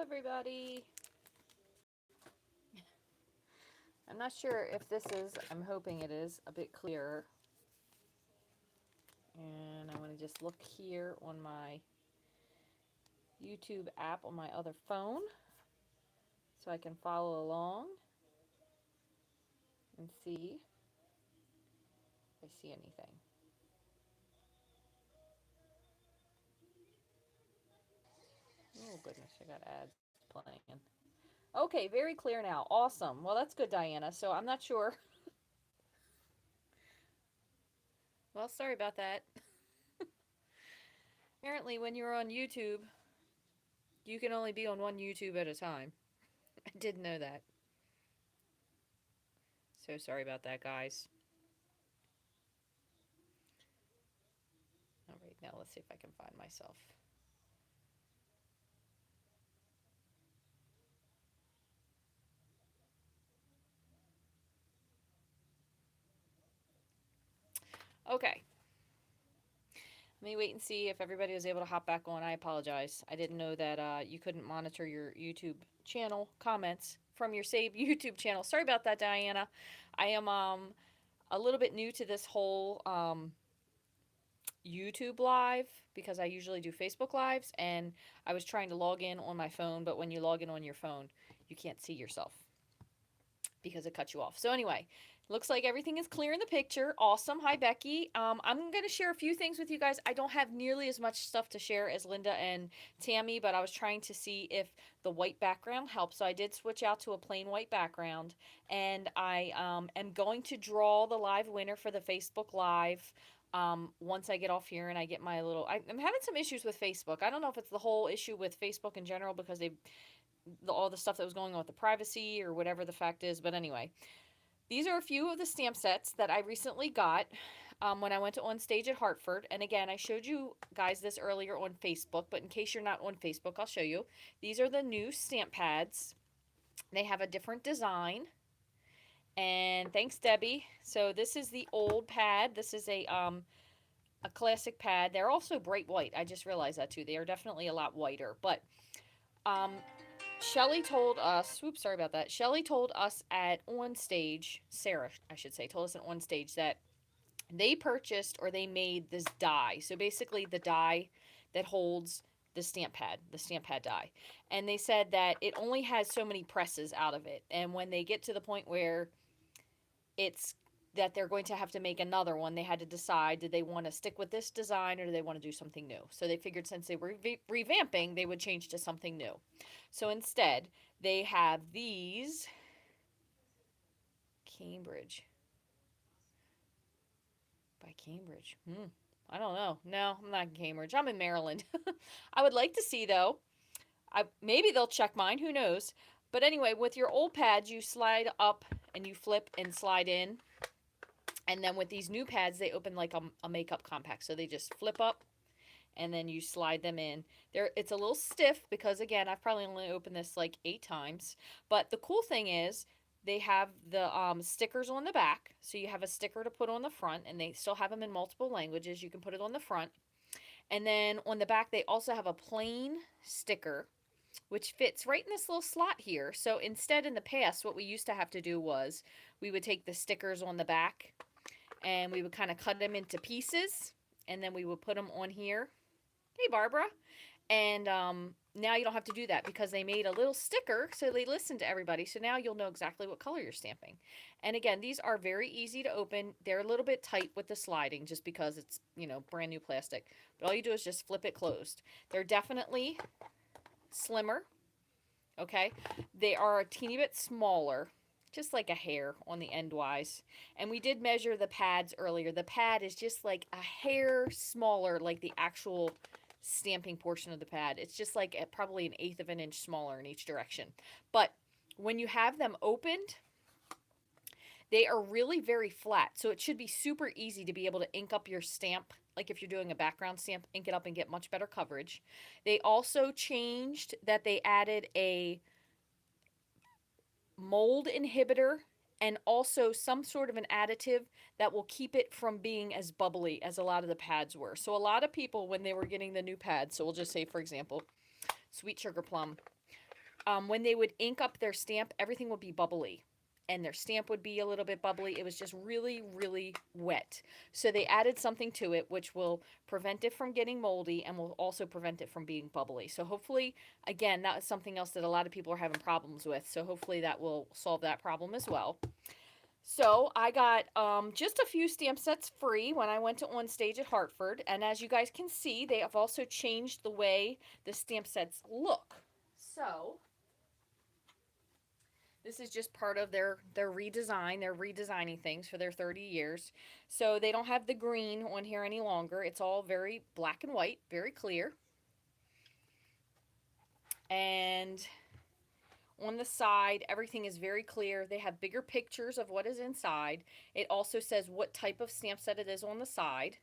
everybody. I'm not sure if this is, I'm hoping it is, a bit clearer. And I want to just look here on my YouTube app on my other phone so I can follow along and see if I see anything. Oh goodness, I got ads playing. Okay, very clear now. Awesome. Well, that's good, Diana. So I'm not sure. Well, sorry about that. Apparently, when you're on YouTube, you can only be on one YouTube at a time. I didn't know that. So sorry about that, guys. All right, now let's see if I can find myself. Okay. Let me wait and see if everybody was able to hop back on. I apologize. I didn't know that you couldn't monitor your YouTube channel comments from your saved YouTube channel. Sorry about that, Diana. I am a little bit new to this whole YouTube live because I usually do Facebook lives, and I was trying to log in on my phone, but when you log in on your phone, you can't see yourself because it cuts you off. So anyway, looks like everything is clear in the picture. Awesome. Hi, Becky. I'm going to share a few things with you guys. I don't have nearly as much stuff to share as Linda and Tammy, but I was trying to see if the white background helps. So I did switch out to a plain white background, and I am going to draw the live winner for the Facebook Live. Once I get off here and I get my little, I'm having some issues with Facebook. I don't know if it's the whole issue with Facebook in general because all the stuff that was going on with the privacy or whatever the fact is. But anyway, these are a few of the stamp sets that I recently got when I went to On Stage at Hartford. And again, I showed you guys this earlier on Facebook, but in case you're not on Facebook, I'll show you. These are the new stamp pads. They have a different design. And thanks, Debbie. So this is the old pad. This is a classic pad. They're also bright white. I just realized that too. They are definitely a lot whiter. But um, Shelly told us, whoops, sorry about that. Shelly told us at On Stage, Sarah, I should say, told us at On Stage that they purchased or they made this die. So basically, the die that holds the stamp pad die. And they said that it only has so many presses out of it. And when they get to the point where it's that they're going to have to make another one, they had to decide, did they want to stick with this design or do they want to do something new? So they figured since they were revamping, they would change to something new. So instead, they have these Cambridge by Cambridge. I don't know. No, I'm not in Cambridge. I'm in Maryland. I would like to see though. Maybe they'll check mine. Who knows? But anyway, with your old pads, you slide up and you flip and slide in. And then with these new pads, they open like a makeup compact. So they just flip up and then you slide them in. It's a little stiff because again, I've probably only opened this like 8 times. But the cool thing is they have the stickers on the back. So you have a sticker to put on the front, and they still have them in multiple languages. You can put it on the front. And then on the back, they also have a plain sticker which fits right in this little slot here. So instead, in the past, what we used to have to do was we would take the stickers on the back and we would kind of cut them into pieces, and then we would put them on here. Hey, Barbara. And now you don't have to do that because they made a little sticker, so they listened to everybody. So now you'll know exactly what color you're stamping. And again, these are very easy to open. They're a little bit tight with the sliding just because it's, brand new plastic. But all you do is just flip it closed. They're definitely slimmer, okay? They are a teeny bit smaller, just like a hair on the endwise. And we did measure the pads earlier. The pad is just like a hair smaller, like the actual stamping portion of the pad. It's just like probably 1/8 of an inch smaller in each direction. But when you have them opened, they are really very flat. So it should be super easy to be able to ink up your stamp. Like if you're doing a background stamp, ink it up and get much better coverage. They also changed that they added a mold inhibitor and also some sort of an additive that will keep it from being as bubbly as a lot of the pads were. So a lot of people, when they were getting the new pads, so we'll just say, for example, Sweet Sugar Plum, when they would ink up their stamp, everything would be bubbly and their stamp would be a little bit bubbly. It was just really, really wet. So they added something to it which will prevent it from getting moldy and will also prevent it from being bubbly. So hopefully, again, that is something else that a lot of people are having problems with. So hopefully that will solve that problem as well. So I got just a few stamp sets free when I went to On Stage at Hartford. And as you guys can see, they have also changed the way the stamp sets look. So this is just part of their redesign. They're redesigning things for their 30 years. So they don't have the green on here any longer. It's all very black and white, very clear. And on the side, everything is very clear. They have bigger pictures of what is inside. It also says what type of stamp set it is on the side.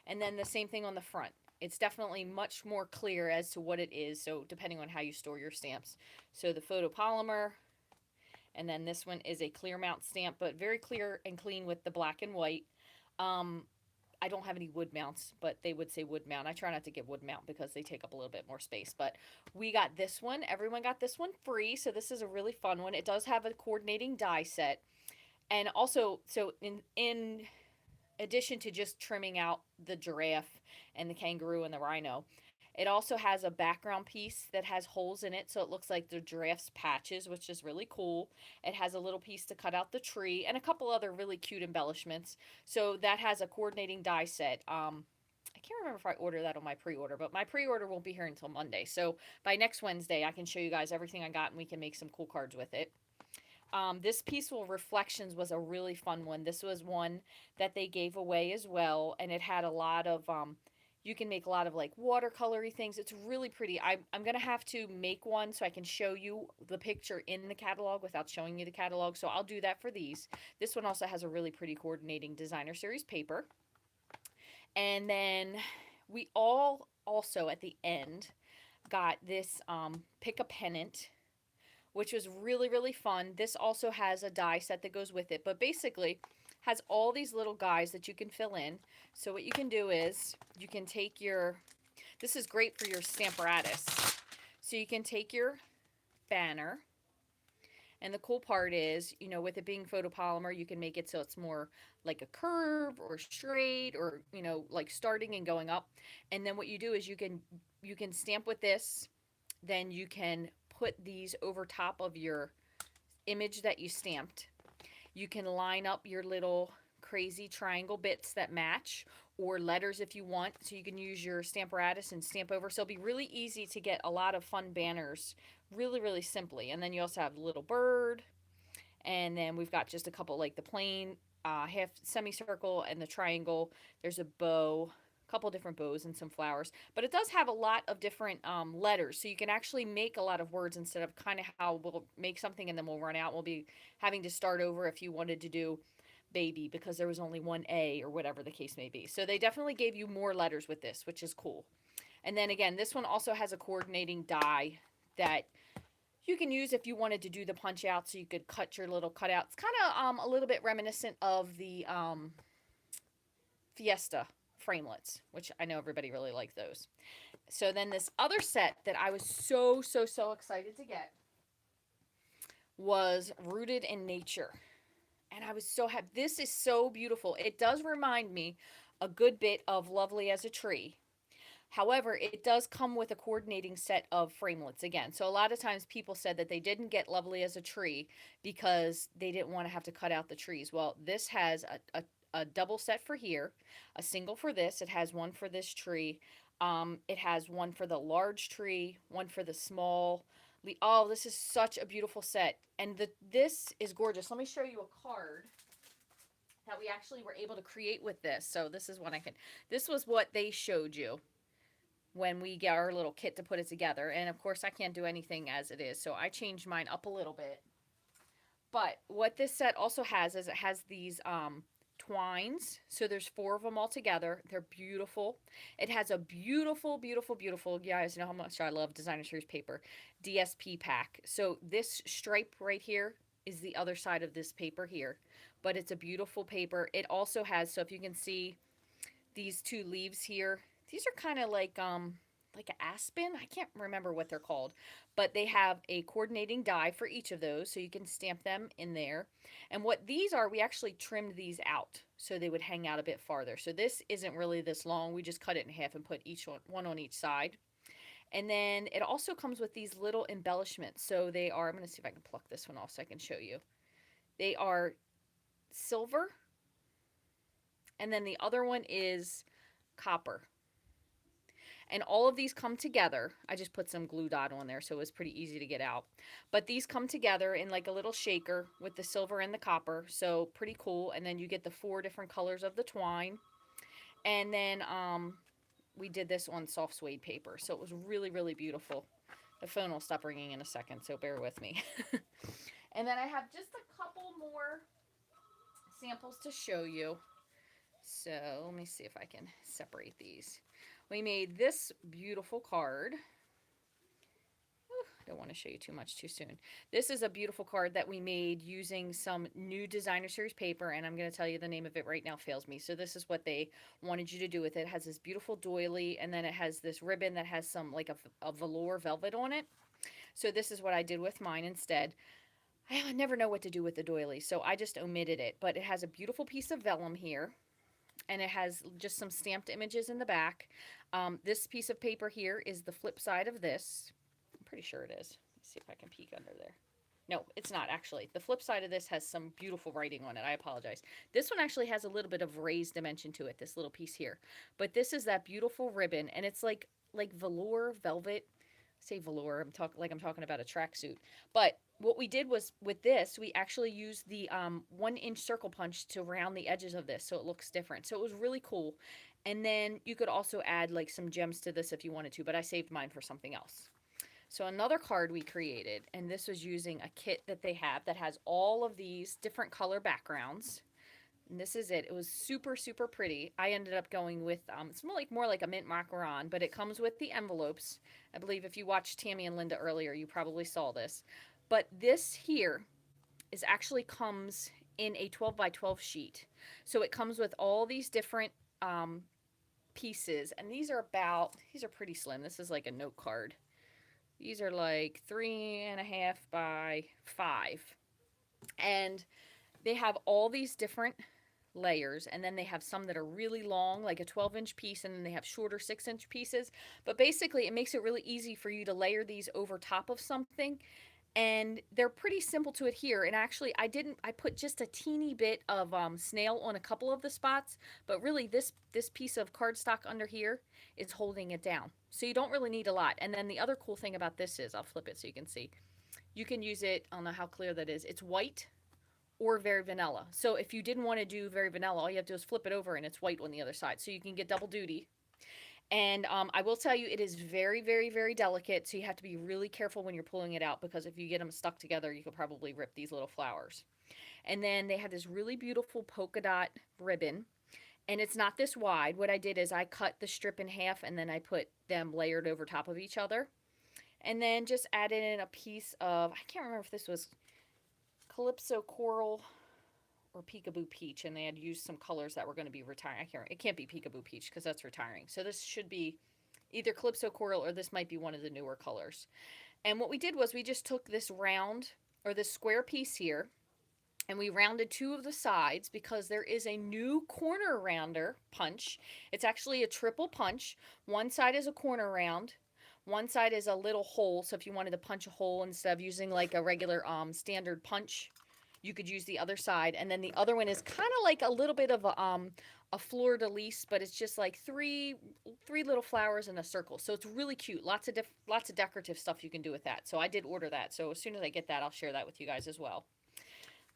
And then the same thing on the front. It's definitely much more clear as to what it is, so depending on how you store your stamps. So the photopolymer, and then this one is a clear mount stamp, but very clear and clean with the black and white. Um, I don't have any wood mounts, but they would say wood mount. I try not to get wood mount because they take up a little bit more space. But we got this one. Everyone got this one free, so this is a really fun one. It does have a coordinating die set. And also, so in addition to just trimming out the giraffe and the kangaroo and the rhino, it also has a background piece that has holes in it, so it looks like the giraffe's patches, which is really cool. It has a little piece to cut out the tree and a couple other really cute embellishments. So that has a coordinating die set. I can't remember if I ordered that on my pre-order, but my pre-order won't be here until Monday. So by next Wednesday, I can show you guys everything I got, and we can make some cool cards with it. This Peaceful Reflections was a really fun one. This was one that they gave away as well, and it had a lot of you can make a lot of like watercolory things. It's really pretty. I'm gonna have to make one so I can show you the picture in the catalog without showing you the catalog. So I'll do that for these. This one also has a really pretty coordinating designer series paper. And then we all also at the end got this pick a pennant, which was really, really fun. This also has a die set that goes with it, but basically has all these little guys that you can fill in. So what you can do is you can take your, this is great for your Stamparatus. So you can take your banner, and the cool part is, you know, with it being photopolymer, you can make it so it's more like a curve or straight or, you know, like starting and going up. And then what you do is you can stamp with this, then you can put these over top of your image that you stamped. You can line up your little crazy triangle bits that match, or letters if you want. So you can use your Stamparatus and stamp over. So it'll be really easy to get a lot of fun banners really, really simply. And then you also have the little bird. And then we've got just a couple like the plain half semicircle and the triangle. There's a bow, a couple different bows and some flowers. But it does have a lot of different letters. So you can actually make a lot of words instead of kind of how we'll make something and then we'll run out. We'll be having to start over if you wanted to do baby because there was only one A or whatever the case may be. So they definitely gave you more letters with this, which is cool. And then again, this one also has a coordinating die that you can use if you wanted to do the punch out, so you could cut your little cutout. It's kind of a little bit reminiscent of the Fiesta framelits, which I know everybody really liked those. So then this other set that I was so, so, so excited to get was Rooted in Nature. And I was so happy. This is so beautiful. It does remind me a good bit of Lovely as a Tree. However, it does come with a coordinating set of framelits again. So a lot of times people said that they didn't get Lovely as a Tree because they didn't want to have to cut out the trees. Well, this has a double set for here, a single for this. It has one for this tree. It has one for the large tree, one for the small. Oh, this is such a beautiful set. And this is gorgeous. Let me show you a card that we actually were able to create with this. So this is one this was what they showed you when we get our little kit to put it together. And of course I can't do anything as it is, so I changed mine up a little bit. But what this set also has is it has these twines. So there's 4 of them all together. They're beautiful. It has a beautiful, beautiful, beautiful, you guys know how much I love designer series paper, DSP pack. So this stripe right here is the other side of this paper here, but it's a beautiful paper. It also has, so if you can see these 2 leaves here, these are kind of like like an aspen. I can't remember what they're called, but they have a coordinating die for each of those, so you can stamp them in there. And what these are, we actually trimmed these out so they would hang out a bit farther. So this isn't really this long. We just cut it in half and put each one on each side. And then it also comes with these little embellishments. So they are, I'm going to see if I can pluck this one off so I can show you. They are silver, and then the other one is copper. And all of these come together. I just put some glue dot on there so it was pretty easy to get out. But these come together in like a little shaker with the silver and the copper. So pretty cool. And then you get the 4 different colors of the twine. And then we did this on soft suede paper. So it was really, really beautiful. The phone will stop ringing in a second, so bear with me. And then I have just a couple more samples to show you. So let me see if I can separate these. We made this beautiful card. I don't want to show you too much too soon. This is a beautiful card that we made using some new designer series paper, and I'm going to tell you the name of it right now, fails me. So this is what they wanted you to do with it. It has this beautiful doily, and then it has this ribbon that has some like a velour velvet on it. So this is what I did with mine instead. I never know what to do with the doily, so I just omitted it. But it has a beautiful piece of vellum here, and it has just some stamped images in the back. This piece of paper here is the flip side of this. I'm pretty sure it is. Let's see if I can peek under there. No, it's not actually. The flip side of this has some beautiful writing on it. I apologize. This one actually has a little bit of raised dimension to it, this little piece here. But this is that beautiful ribbon, and it's like velour, velvet. I say velour, I'm talking about a tracksuit. But what we did was with this, we actually used the 1-inch circle punch to round the edges of this so it looks different. So it was really cool. And then you could also add like some gems to this if you wanted to, but I saved mine for something else. So another card we created, and this was using a kit that they have that has all of these different color backgrounds. And this is it. It was super, super pretty. I ended up going with, it's more like a mint macaron, but it comes with the envelopes. I believe if you watched Tammy and Linda earlier, you probably saw this. But this here is actually comes in a 12 by 12 sheet. So it comes with all these different pieces, and these are pretty slim. This is like a note card. These are like 3.5 by 5. And they have all these different layers, and then they have some that are really long, like a 12-inch piece, and then they have shorter 6-inch pieces. But basically it makes it really easy for you to layer these over top of something, and they're pretty simple to adhere. And actually I put just a teeny bit of snail on a couple of the spots, but really this piece of cardstock under here is holding it down, so you don't really need a lot. And then the other cool thing about this is, I'll flip it so you can see, you can use it, I don't know how clear that is, it's white or very vanilla. So if you didn't want to do very vanilla, all you have to do is flip it over and it's white on the other side. So you can get double duty. And I will tell you, it is very, very, very delicate. So you have to be really careful when you're pulling it out, because if you get them stuck together, you could probably rip these little flowers. And then they have this really beautiful polka dot ribbon. And it's not this wide. What I did is I cut the strip in half, and then I put them layered over top of each other. And then just added in a piece of, I can't remember if this was Calypso Coral or Peekaboo Peach, and they had used some colors that were going to be retiring. It can't be Peekaboo Peach because that's retiring. So this should be either Calypso Coral, or this might be one of the newer colors. And what we did was we just took this round, or this square piece here, and we rounded 2 of the sides, because there is a new corner rounder punch. It's actually a triple punch. One side is a corner round. One side is a little hole, so if you wanted to punch a hole instead of using like a regular standard punch, you could use the other side. And then the other one is kind of like a little bit of a fleur-de-lis, but it's just like three little flowers in a circle. So it's really cute. Lots of decorative stuff you can do with that. So I did order that. So as soon as I get that, I'll share that with you guys as well.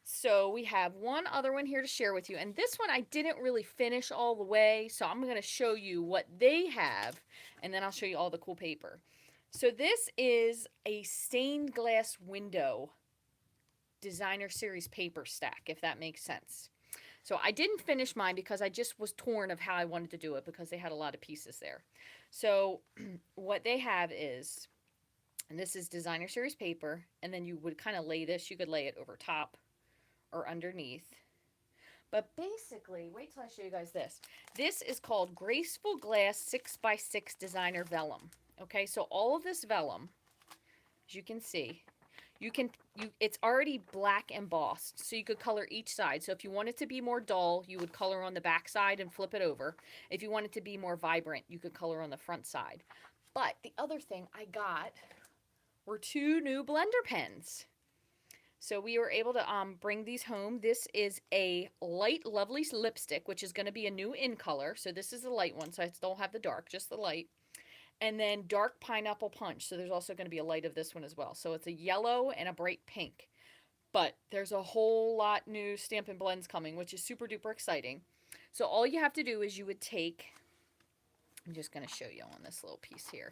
So we have one other one here to share with you. And this one I didn't really finish all the way, so I'm going to show you what they have, and then I'll show you all the cool paper. So this is a stained glass window designer series paper stack, if that makes sense. So I didn't finish mine because I just was torn of how I wanted to do it, because they had a lot of pieces there. So what they have is, and this is designer series paper, and then you would kind of lay this, you could lay it over top or underneath. But basically, wait till I show you guys this. This is called Graceful Glass 6x6 Designer Vellum. Okay, so all of this vellum, as you can see, it's already black embossed, so you could color each side. So if you want it to be more dull, you would color on the back side and flip it over. If you want it to be more vibrant, you could color on the front side. But the other thing I got were 2 new blender pens. So we were able to bring these home. This is a light lovely lipstick, which is going to be a new in color. So this is the light one, so I still have the dark, just the light. And then dark pineapple punch. So there's also going to be a light of this one as well. So it's a yellow and a bright pink. But there's a whole lot new Stampin' Blends coming, which is super duper exciting. So all you have to do is you would take, I'm just going to show you on this little piece here.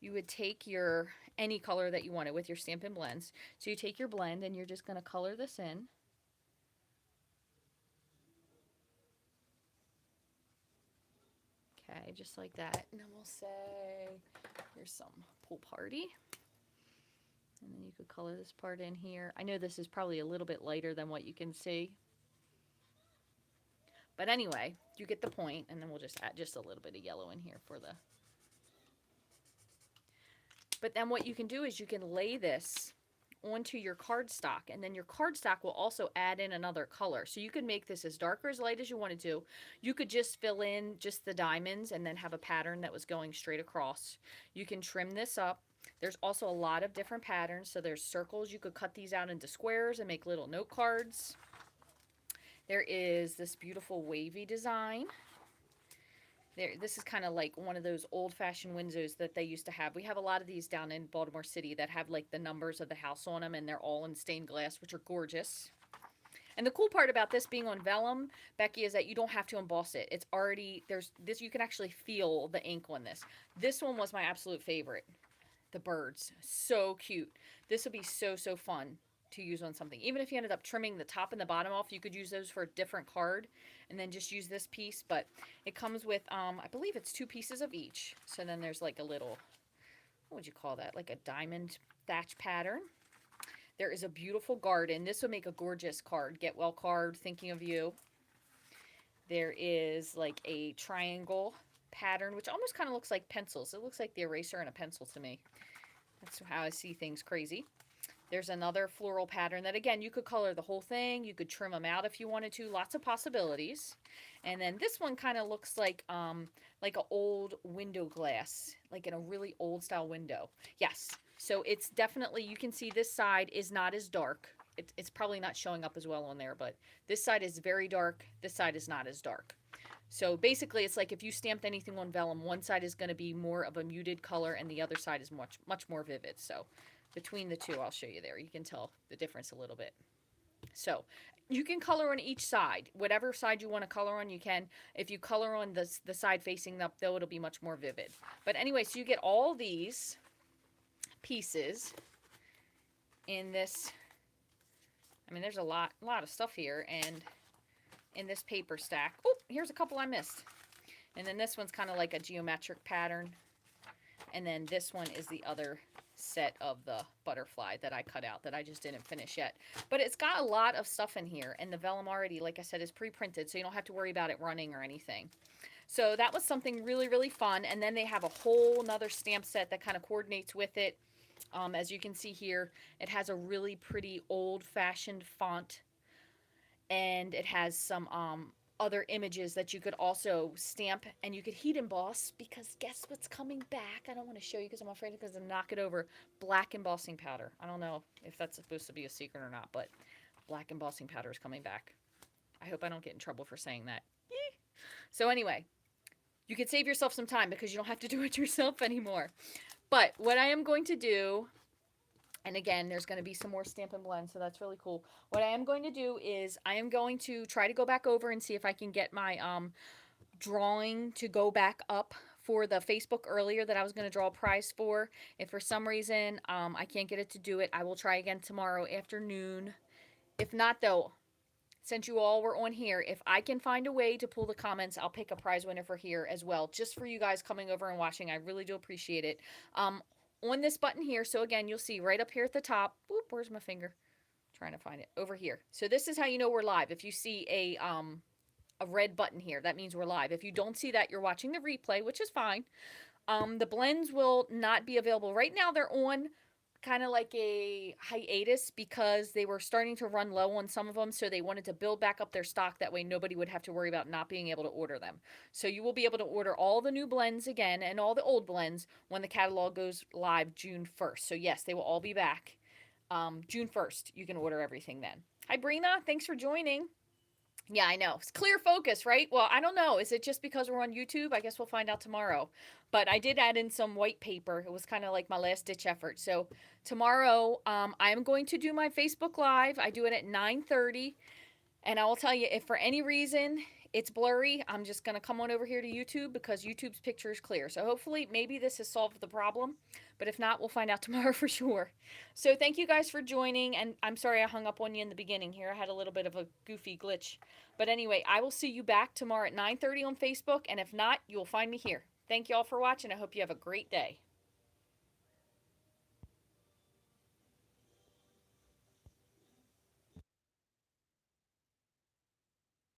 You would take your, any color that you wanted with your Stampin' Blends. So you take your blend and you're just going to color this in. Okay, just like that. And then we'll say, here's some pool party. And then you could color this part in here. I know this is probably a little bit lighter than what you can see. But anyway, you get the point, and then we'll just add just a little bit of yellow in here for the... But then what you can do is you can lay this onto your cardstock, and then your cardstock will also add in another color. So you could make this as dark or as light as you wanted to. You could just fill in just the diamonds and then have a pattern that was going straight across. You can trim this up. There's also a lot of different patterns. So there's circles. You could cut these out into squares and make little note cards. There is this beautiful wavy design. This is kind of like one of those old-fashioned windows that they used to have. We have a lot of these down in Baltimore City that have like the numbers of the house on them, and they're all in stained glass, which are gorgeous. And the cool part about this being on vellum, Becky, is that you don't have to emboss it. It's already, there's this, you can actually feel the ink on this. This one was my absolute favorite. The birds, so cute. This would be so fun to use on something. Even if you ended up trimming the top and the bottom off, you could use those for a different card and then just use this piece. But it comes with, I believe it's 2 pieces of each. So then there's like a little, what would you call that? Like a diamond thatch pattern. There is a beautiful garden. This would make a gorgeous card. Get well card, thinking of you. There is like a triangle pattern, which almost kind of looks like pencils. It looks like the eraser and a pencil to me. That's how I see things crazy. There's another floral pattern that, again, you could color the whole thing. You could trim them out if you wanted to. Lots of possibilities. And then this one kind of looks like an old window glass, like in a really old style window. Yes. So it's definitely, you can see this side is not as dark. It's probably not showing up as well on there, but this side is very dark. This side is not as dark. So basically, it's like if you stamped anything on vellum, one side is going to be more of a muted color and the other side is much more vivid. So between the two, I'll show you there. You can tell the difference a little bit. So you can color on each side. Whatever side you want to color on, you can. If you color on the side facing up, though, it'll be much more vivid. But anyway, so you get all these pieces in this. I mean, there's a lot of stuff here, and in this paper stack. Oh, here's a couple I missed. And then this one's kind of like a geometric pattern. And then this one is the other set of the butterfly that I cut out that I just didn't finish yet. But it's got a lot of stuff in here, and the vellum already, like I said, is pre-printed, so you don't have to worry about it running or anything. So that was something really fun. And then they have a whole nother stamp set that kind of coordinates with it. As you can see here, it has a really pretty old-fashioned font, and it has some other images that you could also stamp, and you could heat emboss, because guess what's coming back? I don't want to show you because I'm afraid it's going to knock it over. Black embossing powder. I don't know if that's supposed to be a secret or not, but black embossing powder is coming back. I hope I don't get in trouble for saying that. Yee. So anyway, you could save yourself some time because you don't have to do it yourself anymore. But what I am going to do, and again, there's going to be some more Stampin' Blend, so that's really cool. What I am going to do is I am going to try to go back over and see if I can get my drawing to go back up for the Facebook earlier that I was going to draw a prize for. If for some reason I can't get it to do it, I will try again tomorrow afternoon. If not, though, since you all were on here, if I can find a way to pull the comments, I'll pick a prize winner for here as well, just for you guys coming over and watching. I really do appreciate it. On this button here, so again, you'll see right up here at the top. Whoop, where's my finger? I'm trying to find it. Over here. So this is how you know we're live. If you see a red button here, that means we're live. If you don't see that, you're watching the replay, which is fine. The blends will not be available. Right now they're on kind of like a hiatus because they were starting to run low on some of them, so they wanted to build back up their stock. That way nobody would have to worry about not being able to order them. So you will be able to order all the new blends again and all the old blends when the catalog goes live June 1st. So yes, they will all be back June 1st. You can order everything then. Hi Brina, thanks for joining. Yeah, I know. It's clear focus, right? Well, I don't know. Is it just because we're on YouTube? I guess we'll find out tomorrow. But I did add in some white paper. It was kind of like my last ditch effort. So tomorrow, I am going to do my Facebook Live. I do it at 9:30. And I will tell you, if for any reason it's blurry, I'm just going to come on over here to YouTube because YouTube's picture is clear. So hopefully, maybe this has solved the problem. But if not, we'll find out tomorrow for sure. So thank you guys for joining. And I'm sorry I hung up on you in the beginning here. I had a little bit of a goofy glitch. But anyway, I will see you back tomorrow at 9:30 on Facebook. And if not, you will find me here. Thank you all for watching. I hope you have a great day.